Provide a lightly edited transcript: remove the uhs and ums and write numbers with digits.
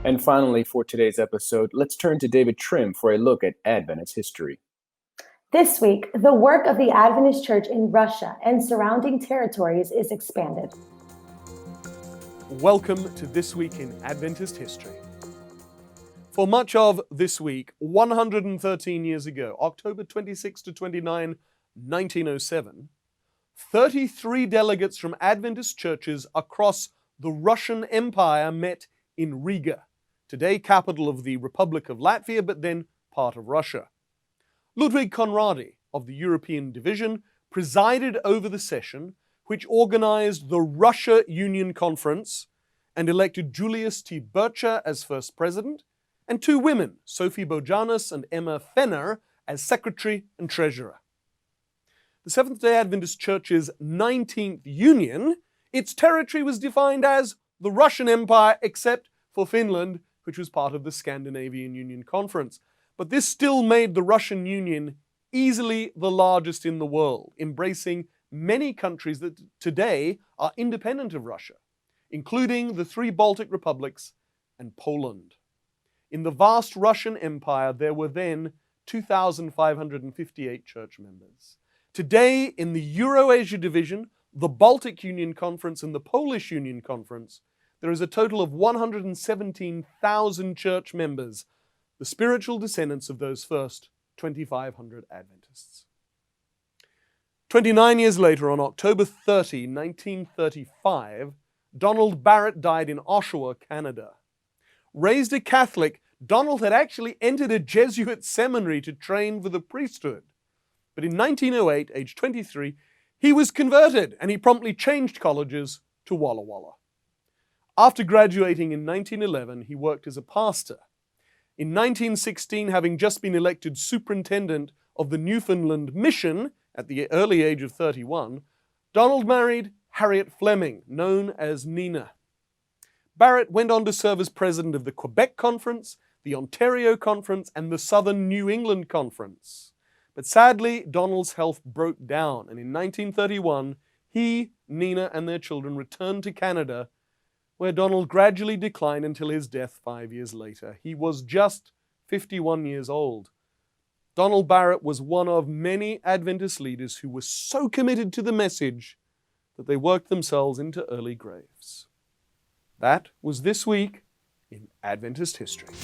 And finally, for today's episode, let's turn to David Trim for a look at Adventist history. This week, the work of the Adventist Church in Russia and surrounding territories is expanded. Welcome to This Week in Adventist History. For much of this week, 113 years ago, October 26 to 29, 1907, 33 delegates from Adventist churches across the Russian Empire met in Riga, today capital of the Republic of Latvia, but then part of Russia. Ludwig Conradi of the European Division presided over the session, which organized the Russia Union Conference and elected Julius T. Bircher as first president, and two women, Sophie Bojanas and Emma Fenner, as secretary and treasurer. The Seventh-day Adventist Church's 19th Union, its territory was defined as the Russian Empire except for Finland, which was part of the Scandinavian Union Conference. But this still made the Russian Union easily the largest in the world, embracing many countries that today are independent of Russia, including the three Baltic republics and Poland. In the vast Russian Empire, there were then 2,558 church members. Today, in the Eurasia Division, the Baltic Union Conference and the Polish Union Conference, there is a total of 117,000 church members, the spiritual descendants of those first 2,500 Adventists. 29 years later, on October 30, 1935, Donald Barrett died in Oshawa, Canada. Raised a Catholic, Donald had actually entered a Jesuit seminary to train for the priesthood. But in 1908, age 23, he was converted and he promptly changed colleges to Walla Walla. After graduating in 1911, he worked as a pastor. In 1916, having just been elected superintendent of the Newfoundland Mission at the early age of 31, Donald married Harriet Fleming, known as Nina. Barrett went on to serve as president of the Quebec Conference, the Ontario Conference, and the Southern New England Conference. But sadly, Donald's health broke down, and in 1931, he, Nina, and their children returned to Canada, where Donald gradually declined until his death 5 years later. He was just 51 years old. Donald Barrett was one of many Adventist leaders who were so committed to the message that they worked themselves into early graves. That was This Week in Adventist History.